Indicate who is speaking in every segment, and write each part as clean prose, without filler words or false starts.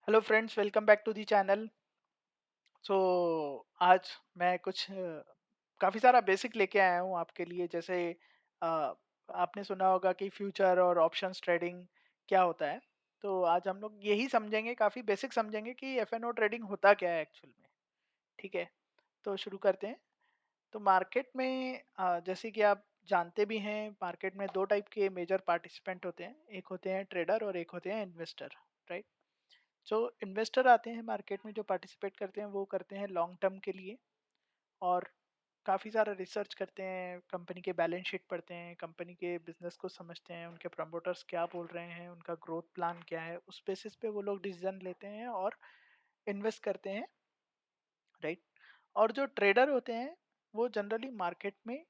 Speaker 1: Hello friends, welcome back to the channel. So आज मैं कुछ काफ़ी सारा बेसिक लेके आया हूँ आपके लिए। जैसे अ, आपने सुना होगा कि फ्यूचर और ऑप्शंस ट्रेडिंग क्या होता है। तो आज हम लोग यही समझेंगे, काफ़ी बेसिक समझेंगे कि एफ एन ओ ट्रेडिंग होता क्या है एक्चुअल में। ठीक है, तो शुरू करते हैं। तो मार्केट में जैसे कि आप जानते भी हैं, मार्केट में दो टाइप के मेजर पार्टिसिपेंट होते हैं। एक होते हैं ट्रेडर और एक होते हैं इन्वेस्टर, राइट। जो इन्वेस्टर आते हैं मार्केट में, जो पार्टिसिपेट करते हैं, वो करते हैं लॉन्ग टर्म के लिए। और काफ़ी सारा रिसर्च करते हैं, कंपनी के बैलेंस शीट पढ़ते हैं, कंपनी के बिजनेस को समझते हैं, उनके प्रमोटर्स क्या बोल रहे हैं, उनका ग्रोथ प्लान क्या है, उस बेसिस पे वो लोग डिसीजन लेते हैं और इन्वेस्ट करते हैं, राइट। और जो ट्रेडर होते हैं वो जनरली मार्केट में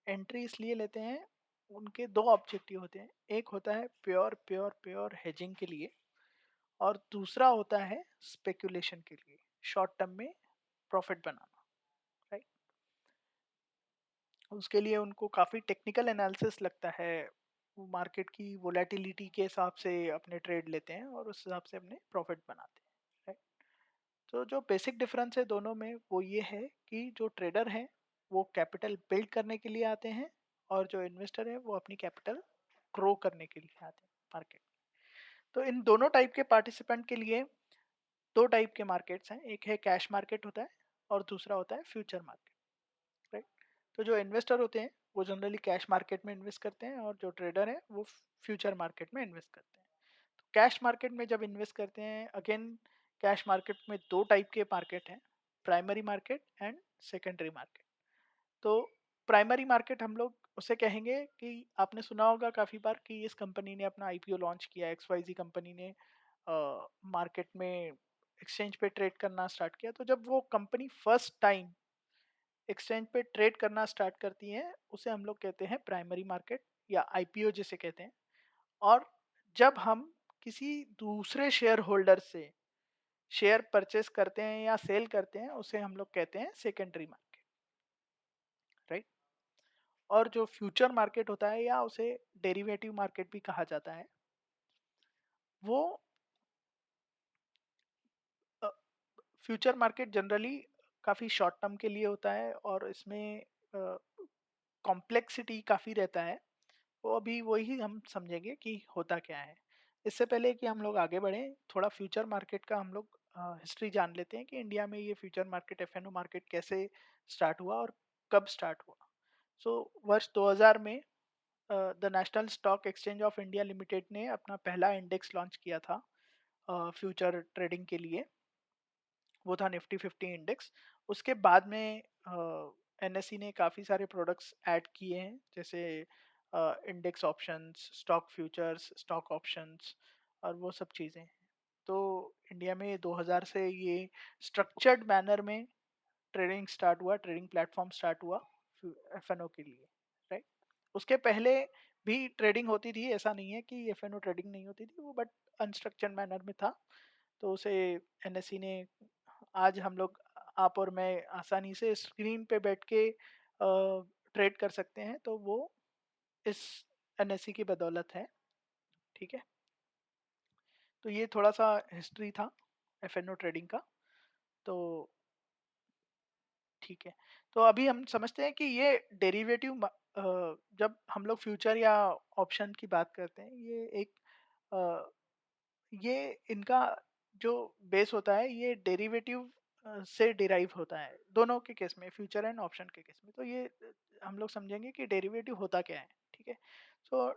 Speaker 1: एंट्री इसलिए लेते हैं, उनके दो ऑब्जेक्टिव होते हैं। एक होता है प्योर प्योर प्योर हेजिंग के लिए, और दूसरा होता है स्पेकुलेशन के लिए, शॉर्ट टर्म में प्रॉफिट बनाना, राइट। उसके लिए उनको काफ़ी टेक्निकल एनालिसिस लगता है। वो मार्केट की वोलेटिलिटी के हिसाब से अपने ट्रेड लेते हैं और उस हिसाब से अपने प्रॉफिट बनाते हैं, राइट। तो जो बेसिक डिफरेंस है दोनों में वो ये है कि जो ट्रेडर हैं वो कैपिटल बिल्ड करने के लिए आते हैं, और जो इन्वेस्टर है वो अपनी कैपिटल ग्रो करने के लिए आते हैं मार्केट। तो इन दोनों टाइप के पार्टिसिपेंट के लिए दो टाइप के मार्केट्स हैं। एक है कैश मार्केट होता है और दूसरा होता है फ्यूचर मार्केट, राइट। तो जो इन्वेस्टर होते हैं वो जनरली कैश मार्केट में इन्वेस्ट करते हैं, और जो ट्रेडर है वो फ्यूचर मार्केट में इन्वेस्ट करते हैं। तो कैश मार्केट में जब इन्वेस्ट करते हैं, अगेन कैश मार्केट में दो टाइप के मार्केट हैं, primary market and secondary market. तो प्राइमरी मार्केट हम लोग उसे कहेंगे कि आपने सुना होगा काफ़ी बार कि इस कंपनी ने अपना आईपीओ लॉन्च किया, एक्स वाई जी कंपनी ने मार्केट में एक्सचेंज पे ट्रेड करना स्टार्ट किया। तो जब वो कंपनी फर्स्ट टाइम एक्सचेंज पे ट्रेड करना स्टार्ट करती है, उसे हम लोग कहते हैं प्राइमरी मार्केट या आईपीओ जिसे कहते हैं। और जब हम किसी दूसरे शेयर होल्डर से शेयर परचेस करते हैं या सेल करते हैं, उसे हम लोग कहते हैं सेकेंडरी मार्केट, राइट। और जो फ्यूचर मार्केट होता है या उसे डेरिवेटिव मार्केट भी कहा जाता है, वो फ्यूचर मार्केट जनरली काफ़ी शॉर्ट टर्म के लिए होता है, और इसमें कॉम्प्लेक्सिटी काफ़ी रहता है। वो अभी वही हम समझेंगे कि होता क्या है। इससे पहले कि हम लोग आगे बढ़ें, थोड़ा फ्यूचर मार्केट का हम लोग हिस्ट्री जान लेते हैं कि इंडिया में ये फ्यूचर मार्केट, एफ मार्केट कैसे स्टार्ट हुआ और कब स्टार्ट हुआ। सो वर्ष 2000 में the national stock exchange of India limited ने अपना पहला इंडेक्स लॉन्च किया था फ्यूचर ट्रेडिंग के लिए। वो था निफ्टी 50 इंडेक्स। उसके बाद में एनएससी ने काफ़ी सारे प्रोडक्ट्स ऐड किए हैं, जैसे index options, stock futures, stock options, और वो सब चीज़ें। तो इंडिया में 2000 से ये स्ट्रक्चर्ड मैनर में ट्रेडिंग स्टार्ट हुआ, ट्रेडिंग प्लेटफॉर्म स्टार्ट हुआ एफएनओ के लिए, राइट। उसके पहले भी ट्रेडिंग होती थी, ऐसा नहीं है कि एफएनओ ट्रेडिंग नहीं होती थी, वो बट अनस्ट्रक्चर्ड मैनर में था। तो उसे एनएससी ने, आज हम लोग, आप और मैं आसानी से स्क्रीन पे बैठ के ट्रेड कर सकते हैं, तो वो इस एनएससी की बदौलत है, ठीक है। तो ये थोड़ा सा हिस्ट्री था एफएनओ ट्रेडिंग का। तो ठीक है, तो अभी हम समझते हैं कि ये डेरिवेटिव, जब हम लोग फ्यूचर या ऑप्शन की बात करते हैं, ये एक अ, ये इनका जो बेस होता है, ये डेरिवेटिव से डिराइव होता है दोनों के केस में, फ्यूचर एंड ऑप्शन के केस में। तो ये हम लोग समझेंगे कि डेरिवेटिव होता क्या है, ठीक है। सो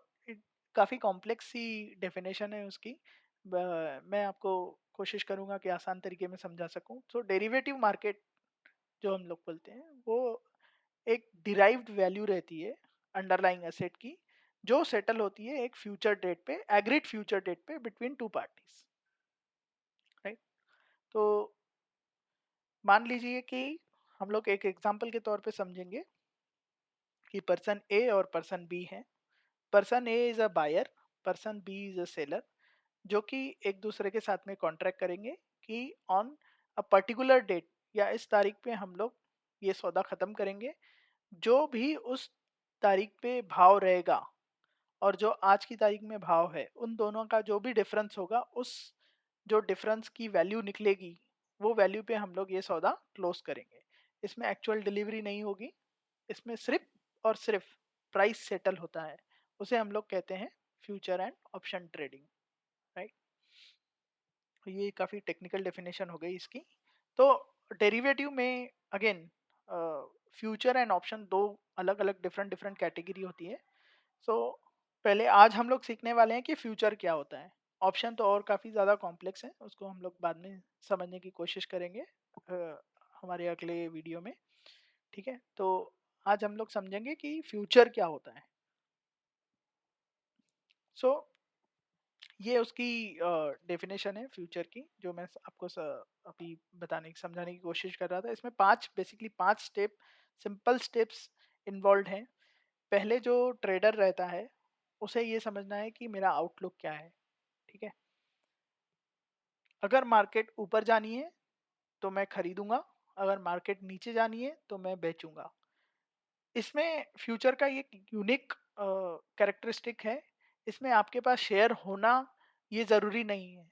Speaker 1: काफ़ी कॉम्प्लेक्स सी डेफिनेशन है उसकी। मैं आपको कोशिश करूंगा कि आसान तरीके में समझा सकूं। सो डेरिवेटिव मार्केट जो हम लोग बोलते हैं, वो एक डिराइव्ड वैल्यू रहती है अंडरलाइंग एसेट की, जो सेटल होती है एक फ्यूचर डेट पे, एग्रीड फ्यूचर डेट पे, बिटवीन टू पार्टीज, राइट। तो मान लीजिए कि हम लोग एक एग्जांपल के तौर पे समझेंगे कि पर्सन ए और पर्सन बी है। Person A is a buyer, person B is a seller, जो कि एक दूसरे के साथ में कॉन्ट्रैक्ट करेंगे कि ऑन अ पर्टिकुलर डेट, या इस तारीख पे हम लोग ये सौदा खत्म करेंगे। जो भी उस तारीख पे भाव रहेगा और जो आज की तारीख में भाव है, उन दोनों का जो भी डिफरेंस होगा, उस जो डिफरेंस की वैल्यू निकलेगी वो वैल्यू पे हम लोग ये सौदा क्लोज करेंगे। इसमें एक्चुअल डिलीवरी नहीं होगी, इसमें सिर्फ और सिर्फ प्राइस सेटल होता है। उसे हम लोग कहते हैं future and option trading, right. ये काफ़ी टेक्निकल डेफिनेशन हो गई इसकी। तो डेरिवेटिव में अगेन फ्यूचर एंड ऑप्शन दो अलग अलग डिफरेंट डिफरेंट कैटेगरी होती है। सो पहले आज हम लोग सीखने वाले हैं कि फ्यूचर क्या होता है। ऑप्शन तो और काफ़ी ज़्यादा कॉम्प्लेक्स है, उसको हम लोग बाद में समझने की कोशिश करेंगे हमारे अगले वीडियो में। ठीक है, तो आज हम लोग समझेंगे कि फ्यूचर क्या होता है। सो ये उसकी डेफिनेशन है फ्यूचर की, जो मैं आपको अभी बताने की समझाने की कोशिश कर रहा था। इसमें बेसिकली पांच स्टेप, सिंपल स्टेप्स इन्वॉल्व हैं। पहले जो ट्रेडर रहता है उसे ये समझना है कि मेरा आउटलुक क्या है। ठीक है, अगर मार्केट ऊपर जानी है तो मैं खरीदूंगा, अगर मार्केट नीचे जानी है तो मैं बेचूंगा। इसमें फ्यूचर का एक यूनिक कैरेक्टरिस्टिक है, इसमें आपके पास शेयर होना ये जरूरी नहीं है,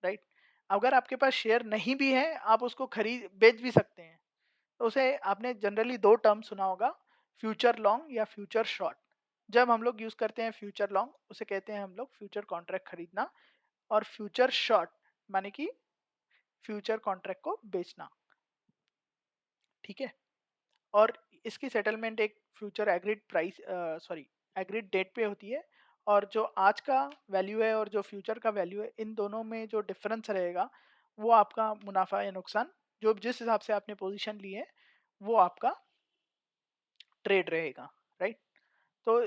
Speaker 1: राइट। अगर आपके पास शेयर नहीं भी है आप उसको खरीद बेच भी सकते हैं। तो उसे आपने जनरली दो टर्म सुना होगा, फ्यूचर लॉन्ग या फ्यूचर शॉर्ट। जब हम लोग यूज करते हैं फ्यूचर लॉन्ग उसे कहते हैं हम लोग फ्यूचर कॉन्ट्रैक्ट खरीदना, और फ्यूचर शॉर्ट माने कि फ्यूचर कॉन्ट्रैक्ट को बेचना। ठीक है, और इसकी सेटलमेंट एक future agreed price sorry agreed date पे होती है। और जो आज का वैल्यू है और जो फ्यूचर का वैल्यू है, इन दोनों में जो डिफरेंस रहेगा वो आपका मुनाफा या नुकसान, जो जिस हिसाब से आपने पोजीशन ली है वो आपका ट्रेड रहेगा, राइट। तो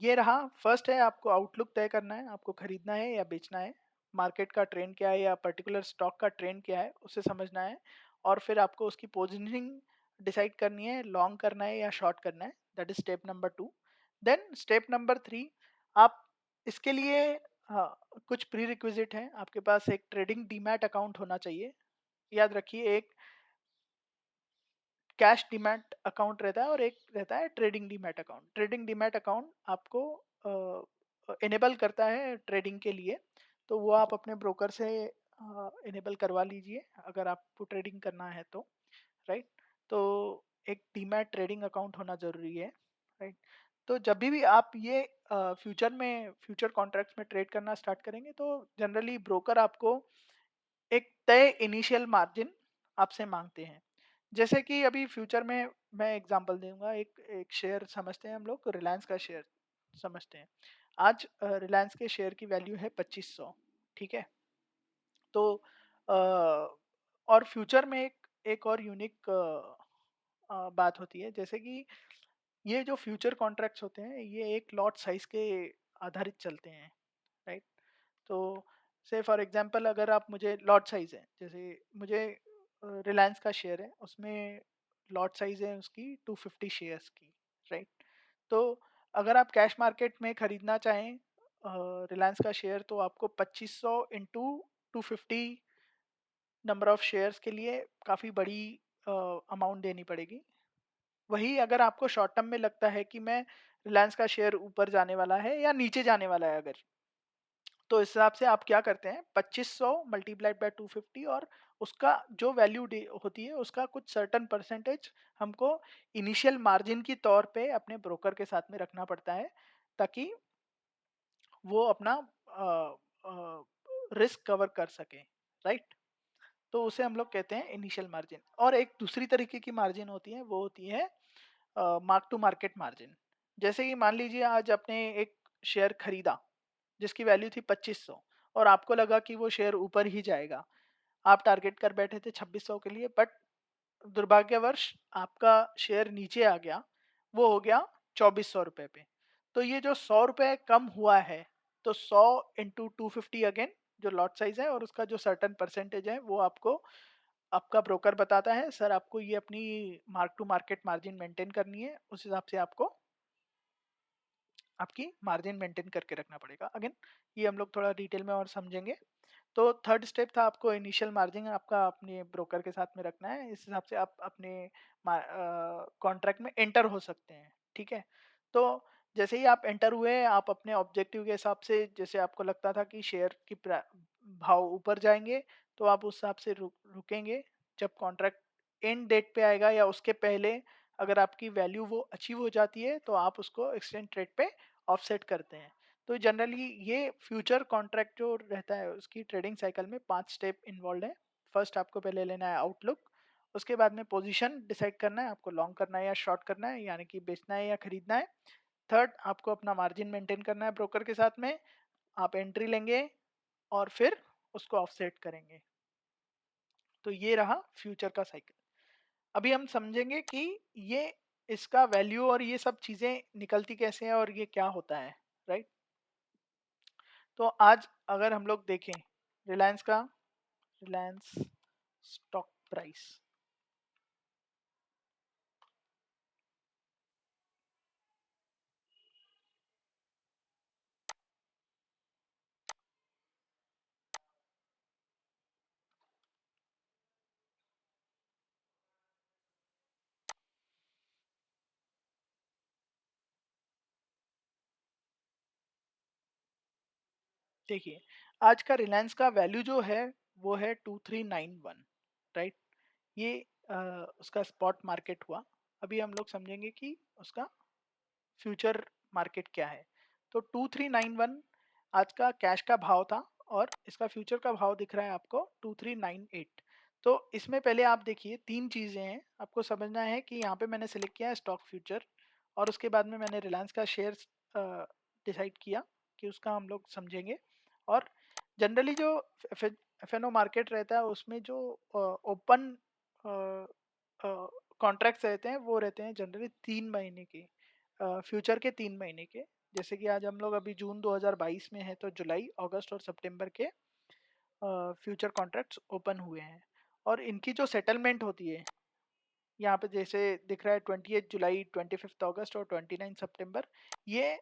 Speaker 1: ये रहा फर्स्ट है, आपको आउटलुक तय करना है, आपको खरीदना है या बेचना है, मार्केट का ट्रेंड क्या है या पर्टिकुलर स्टॉक का ट्रेंड क्या है उसे समझना है। और फिर आपको उसकी पोजीशनिंग डिसाइड करनी है, लॉन्ग करना है या शॉर्ट करना है। That is step number 2। Then step number 3, आप इसके लिए हाँ, कुछ प्री रिक्विजिट है। आपके पास एक ट्रेडिंग डीमैट अकाउंट होना चाहिए। याद रखिए, एक कैश डीमैट अकाउंट रहता है और एक रहता है trading demat account. Trading demat account आपको इनेबल करता है ट्रेडिंग के लिए, तो वो आप अपने ब्रोकर से इनेबल करवा लीजिए अगर आपको ट्रेडिंग करना है तो, राइट। तो एक डीमैट ट्रेडिंग अकाउंट होना जरूरी है, राइट। तो जब भी आप ये फ्यूचर कॉन्ट्रैक्ट्स में ट्रेड करना स्टार्ट करेंगे तो जनरली ब्रोकर आपको एक तय इनिशियल मार्जिन आपसे मांगते हैं। जैसे कि अभी फ्यूचर में मैं एग्जांपल दूंगा, एक एक शेयर समझते हैं, हम लोग रिलायंस का शेयर समझते हैं। आज रिलायंस के शेयर की वैल्यू है 2500। ठीक है, तो अ, और फ्यूचर में एक और यूनिक बात होती है, जैसे कि ये जो फ्यूचर कॉन्ट्रैक्ट्स होते हैं ये एक लॉट साइज के आधारित चलते हैं, राइट। तो से फॉर एग्जांपल अगर आप मुझे लॉट साइज है, जैसे मुझे रिलायंस का शेयर है, उसमें लॉट साइज है उसकी 250 शेयर्स की, राइट। तो अगर आप कैश मार्केट में खरीदना चाहें रिलायंस का शेयर, तो आपको 2500 इंटू 250 नंबर ऑफ शेयर्स के लिए काफ़ी बड़ी अमाउंट देनी पड़ेगी। वही अगर आपको शॉर्ट टर्म में लगता है कि मैं रिलायंस का शेयर ऊपर जाने वाला है या नीचे जाने वाला है, अगर तो इस हिसाब से आप क्या करते हैं, 2500 मल्टीप्लाइड बाय 250, और उसका जो वैल्यू होती है उसका कुछ सर्टन परसेंटेज हमको इनिशियल मार्जिन की तौर पे अपने ब्रोकर के साथ में रखना पड़ता है, ताकि वो अपना रिस्क कवर कर सके, राइट। तो उसे हम लोग कहते हैं इनिशियल मार्जिन। और एक दूसरी तरीके की मार्जिन होती है, वो होती है मार्क टू मार्केट मार्जिन। जैसे कि मान लीजिए आज आपने एक शेयर खरीदा जिसकी वैल्यू थी 2500, और आपको लगा कि वो शेयर ऊपर ही जाएगा। आप टारगेट कर बैठे थे 2600 के लिए, बट दुर्भाग्यवश आपका शेयर नीचे आ गया, वो हो गया 2400 रुपये पे। तो ये जो 100 रुपये कम हुआ है, तो 100 इंटू 250 अगेन जो लॉट साइज है और उसका जो सर्टन परसेंटेज है वो आपको आपका ब्रोकर बताता है, सर आपको ये अपनी mark to market margin maintain करनी है, उस हिसाब से आपको आपकी मार्जिन मेंटेन करके रखना पड़ेगा। अगेन ये हम लोग थोड़ा डिटेल में और समझेंगे। तो थर्ड स्टेप था, आपको इनिशियल मार्जिन आपका अपने ब्रोकर के साथ में रखना है, इस हिसाब से आप अपने कॉन्ट्रैक्ट में एंटर हो सकते हैं। ठीक है, तो जैसे ही आप एंटर हुए, आप अपने ऑब्जेक्टिव के हिसाब से, जैसे आपको लगता था कि शेयर की भाव ऊपर जाएंगे तो आप उस हिसाब से रुकेंगे। जब कॉन्ट्रैक्ट एंड डेट पे आएगा या उसके पहले अगर आपकी वैल्यू वो अचीव हो जाती है तो आप उसको एक्सचेंज रेट पे ऑफसेट करते हैं। तो जनरली ये फ्यूचर कॉन्ट्रैक्ट जो रहता है उसकी ट्रेडिंग साइकिल में 5 स्टेप इन्वॉल्व है। फर्स्ट आपको पहले लेना है आउटलुक, उसके बाद में पोजीशन डिसाइड करना है आपको लॉन्ग करना है या शॉर्ट करना है, यानी कि बेचना है या खरीदना है। थर्ड, आपको अपना मार्जिन मेंटेन करना है ब्रोकर के साथ में, आप एंट्री लेंगे और फिर उसको ऑफसेट करेंगे। तो ये रहा फ्यूचर का साइकिल। अभी हम समझेंगे कि ये इसका वैल्यू और ये सब चीजें निकलती कैसे हैं और ये क्या होता है, राइट। तो आज अगर हम लोग देखें रिलायंस का, रिलायंस स्टॉक प्राइस, देखिए आज का रिलायंस का वैल्यू जो है वो है 2391, राइट। ये उसका स्पॉट मार्केट हुआ। अभी हम लोग समझेंगे कि उसका फ्यूचर मार्केट क्या है। तो 2391 आज का कैश का भाव था और इसका फ्यूचर का भाव दिख रहा है आपको 2398। तो इसमें पहले आप देखिए तीन चीजें हैं आपको समझना है कि यहाँ पे मैंने सेलेक्ट किया है स्टॉक फ्यूचर और उसके बाद में मैंने रिलायंस का शेयर डिसाइड किया कि उसका हम लोग समझेंगे। और जनरली जो एफ एन ओ मार्केट रहता है उसमें जो ओपन कॉन्ट्रैक्ट्स रहते हैं वो रहते हैं जनरली 3 महीने के, फ्यूचर के 3 महीने के। जैसे कि आज हम लोग अभी जून 2022 में है तो जुलाई अगस्त और सितंबर के फ्यूचर कॉन्ट्रैक्ट्स ओपन हुए हैं और इनकी जो सेटलमेंट होती है यहाँ पे जैसे दिख रहा है 28 जुलाई, 25 अगस्त और 29 सितंबर। ये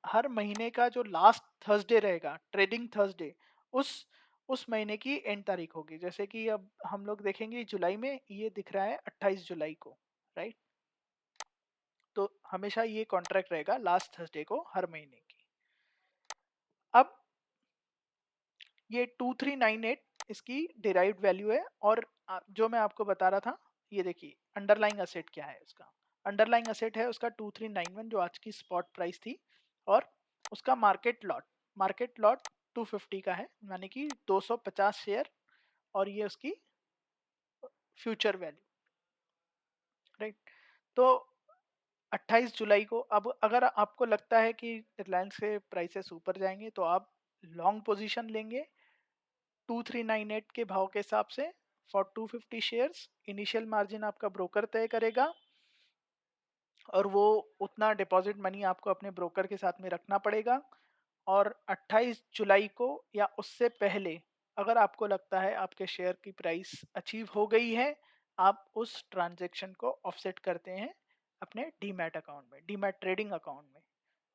Speaker 1: हर महीने का जो लास्ट थर्सडे रहेगा ट्रेडिंग थर्सडे, उस उस महीने की एंड तारीख होगी। जैसे कि अब हम लोग देखेंगे जुलाई में ये दिख रहा है 28 जुलाई को, राइट। तो हमेशा ये कॉन्ट्रैक्ट रहेगा लास्ट थर्सडे को हर महीने की। अब ये 2398 इसकी डिराइव्ड वैल्यू है और जो मैं आपको बता रहा था ये देखिए अंडरलाइंग असेट क्या है इसका। अंडरलाइंग असेट है उसका 2391 जो आज की स्पॉट प्राइस थी और उसका मार्केट लॉट 250 का है, यानी कि 250 शेयर और ये उसकी फ्यूचर वैल्यू, राइट। तो 28 जुलाई को अब अगर आपको लगता है कि रिलायंस के प्राइसेस ऊपर जाएंगे तो आप लॉन्ग पोजीशन लेंगे 2398 के भाव के हिसाब से फॉर 250 शेयर्स। इनिशियल मार्जिन आपका ब्रोकर तय करेगा और वो उतना डिपॉजिट मनी आपको अपने ब्रोकर के साथ में रखना पड़ेगा। और 28 जुलाई को या उससे पहले अगर आपको लगता है आपके शेयर की प्राइस अचीव हो गई है, आप उस ट्रांजैक्शन को ऑफसेट करते हैं अपने डीमैट अकाउंट में, डीमैट ट्रेडिंग अकाउंट में,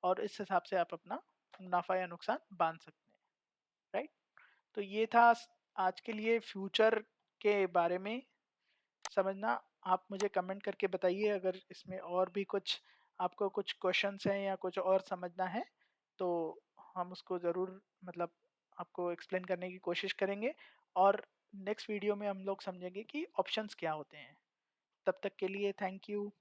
Speaker 1: और इस हिसाब से आप अपना मुनाफा या नुकसान बांध सकते हैं, राइट। तो ये था आज के लिए फ्यूचर के बारे में समझना। आप मुझे कमेंट करके बताइए अगर इसमें और भी कुछ आपको कुछ क्वेश्चंस हैं या कुछ और समझना है तो हम उसको ज़रूर मतलब आपको एक्सप्लेन करने की कोशिश करेंगे। और नेक्स्ट वीडियो में हम लोग समझेंगे कि ऑप्शंस क्या होते हैं। तब तक के लिए थैंक यू।